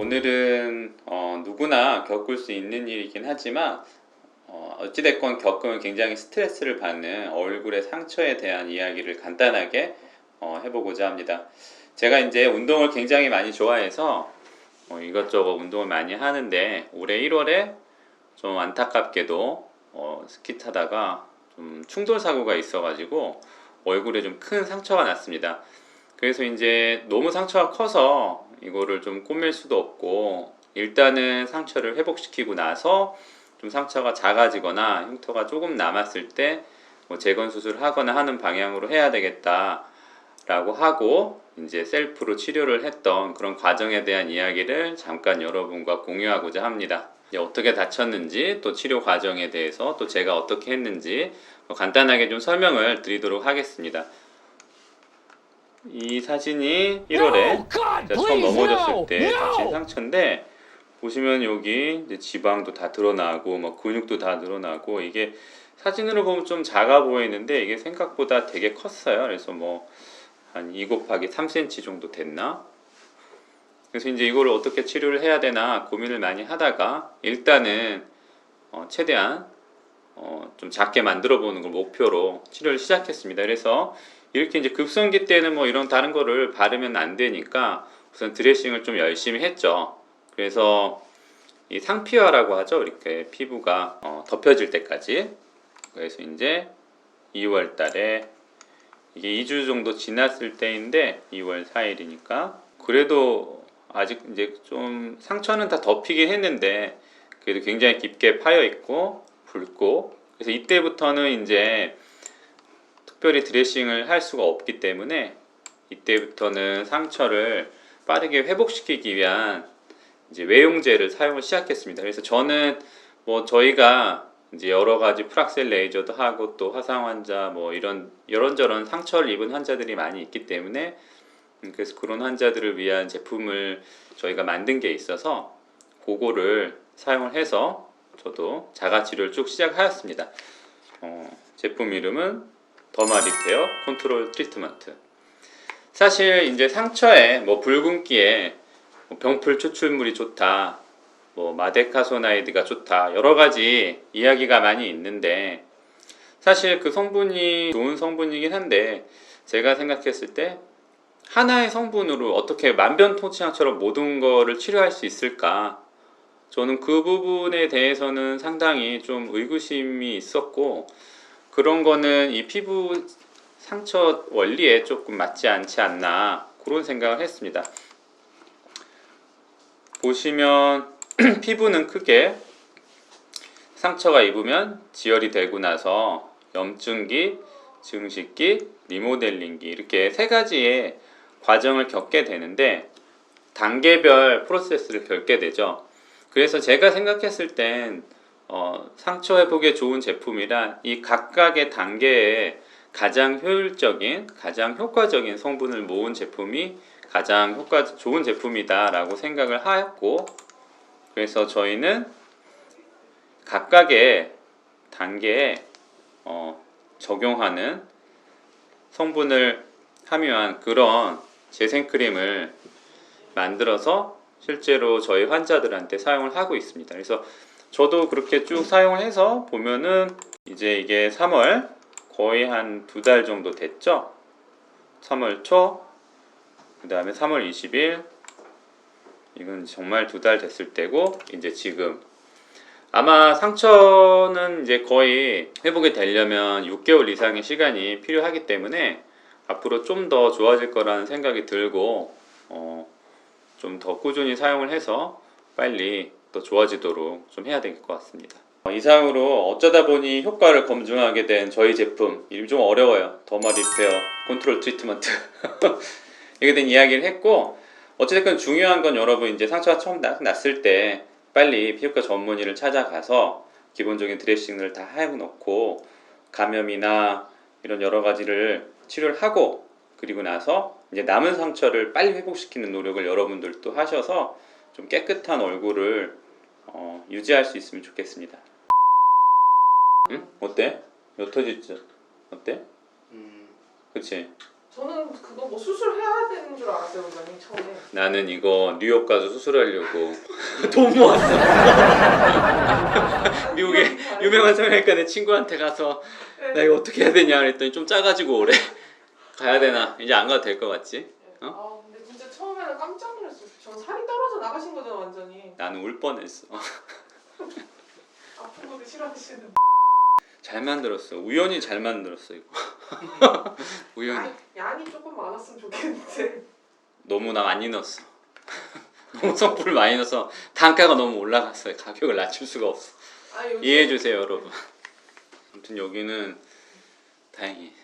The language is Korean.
오늘은 누구나 겪을 수 있는 일이긴 하지만 어찌됐건 겪으면 굉장히 스트레스를 받는 얼굴의 상처에 대한 이야기를 간단하게 해보고자 합니다. 제가 이제 운동을 굉장히 많이 좋아해서 이것저것 운동을 많이 하는데 올해 1월에 좀 안타깝게도 스키 타다가 좀 충돌 사고가 있어가지고 얼굴에 좀 큰 상처가 났습니다. 그래서 이제 너무 상처가 커서 이거를 좀 꼬맬 수도 없고 일단은 상처를 회복시키고 나서 좀 상처가 작아지거나 흉터가 조금 남았을 때 뭐 재건 수술을 하거나 하는 방향으로 해야 되겠다라고 하고 이제 셀프로 치료를 했던 그런 과정에 대한 이야기를 잠깐 여러분과 공유하고자 합니다. 이제 어떻게 다쳤는지 또 치료 과정에 대해서 또 제가 어떻게 했는지 간단하게 좀 설명을 드리도록 하겠습니다. 이 사진이 1월에 제가 처음 넘어졌을 때 다친 상처인데 보시면 여기 이제 지방도 다 드러나고 막 근육도 다 드러나고 이게 사진으로 보면 좀 작아 보이는데 이게 생각보다 되게 컸어요. 그래서 뭐 한 2 곱하기 3cm 정도 됐나? 그래서 이제 이거를 어떻게 치료를 해야 되나 고민을 많이 하다가 일단은 최대한 좀 작게 만들어 보는 걸 목표로 치료를 시작했습니다. 그래서 이렇게 이제 급성기 때는 뭐 이런 다른 거를 바르면 안 되니까 우선 드레싱을 좀 열심히 했죠. 그래서 이 상피화라고 하죠. 이렇게 피부가 덮여질 때까지. 그래서 이제 2월 달에 이게 2주 정도 지났을 때인데 2월 4일이니까 그래도 아직 이제 좀 상처는 다 덮이긴 했는데 그래도 굉장히 깊게 파여 있고 붉고 그래서 이때부터는 이제 특별히 드레싱을 할 수가 없기 때문에 이때부터는 상처를 빠르게 회복시키기 위한 이제 외용제를 사용을 시작했습니다. 그래서 저는 뭐 저희가 이제 여러 가지 프락셀 레이저도 하고 또 화상 환자 뭐 이런저런 상처를 입은 환자들이 많이 있기 때문에 그래서 그런 환자들을 위한 제품을 저희가 만든 게 있어서 그거를 사용을 해서 저도 자가 치료를 쭉 시작하였습니다. 제품 이름은 더마 리페어 컨트롤 트리트먼트. 사실 이제 상처에 뭐 붉은기에 병풀 추출물이 좋다, 뭐 마데카소나이드가 좋다, 여러 가지 이야기가 많이 있는데 사실 그 성분이 좋은 성분이긴 한데 제가 생각했을 때 하나의 성분으로 어떻게 만병통치약처럼 모든 거를 치료할 수 있을까? 저는 그 부분에 대해서는 상당히 좀 의구심이 있었고 그런 거는 이 피부 상처 원리에 조금 맞지 않지 않나 그런 생각을 했습니다. 보시면 피부는 크게 상처가 입으면 지혈이 되고 나서 염증기, 증식기, 리모델링기 이렇게 세 가지의 과정을 겪게 되는데 단계별 프로세스를 겪게 되죠. 그래서 제가 생각했을 땐 상처 회복에 좋은 제품이란 이 각각의 단계에 가장 효율적인, 가장 효과적인 성분을 모은 제품이 가장 좋은 제품이다라고 생각을 하였고 그래서 저희는 각각의 단계에 적용하는 성분을 함유한 그런 재생크림을 만들어서 실제로 저희 환자들한테 사용을 하고 있습니다. 그래서 저도 그렇게 쭉 사용을 해서 보면은 이제 이게 3월 거의 한 2달 정도 됐죠. 3월 초, 그 다음에 3월 20일, 이건 정말 2달 됐을 때고, 이제 지금 아마 상처는 이제 거의 회복이 되려면 6개월 이상의 시간이 필요하기 때문에 앞으로 좀 더 좋아질 거라는 생각이 들고 좀 더 꾸준히 사용을 해서 빨리 또 좋아지도록 좀 해야 될 것 같습니다. 이상으로 어쩌다 보니 효과를 검증하게 된 저희 제품 이름이 좀 어려워요. 더마 리페어 컨트롤 트리트먼트 이게 된 이야기를 했고 어찌됐건 중요한 건 여러분 이제 상처가 처음 났을 때 빨리 피부과 전문의를 찾아가서 기본적인 드레싱을 다 해놓고 감염이나 이런 여러 가지를 치료를 하고 그리고 나서 이제 남은 상처를 빨리 회복시키는 노력을 여러분들도 하셔서 좀 깨끗한 얼굴을 유지할 수 있으면 좋겠습니다. 응? 어때? 옅어지죠? 어때? 그치? 저는 그거 뭐 수술해야 되는 줄 알았어요, 원장님 처음에. 나는 이거 뉴욕 가서 수술하려고 돈 모았어. 미국에 유명한 성형외과 내 친구한테 가서 네. 나 이거 어떻게 해야 되냐 그랬더니 좀 짜가지고 오래 가야 되나? 이제 안 가도 될 것 같지? 어? 아 근데 진짜 처음에는 깜짝 놀랐어요. 저 살이 떨어져 나가신 거잖아 완전히. 나는 울 뻔했어. 아픈 것도 싫어하시는. 잘 만들었어. 우연히 잘 만들었어 이거. 우연히. 양이 조금 많았으면 좋겠는데. 너무 나 많이 넣었어. 너무 성분을 많이 넣어서 단가가 너무 올라갔어요. 가격을 낮출 수가 없어. 아, 요즘... 이해해 주세요, 여러분. 아무튼 여기는 다행히.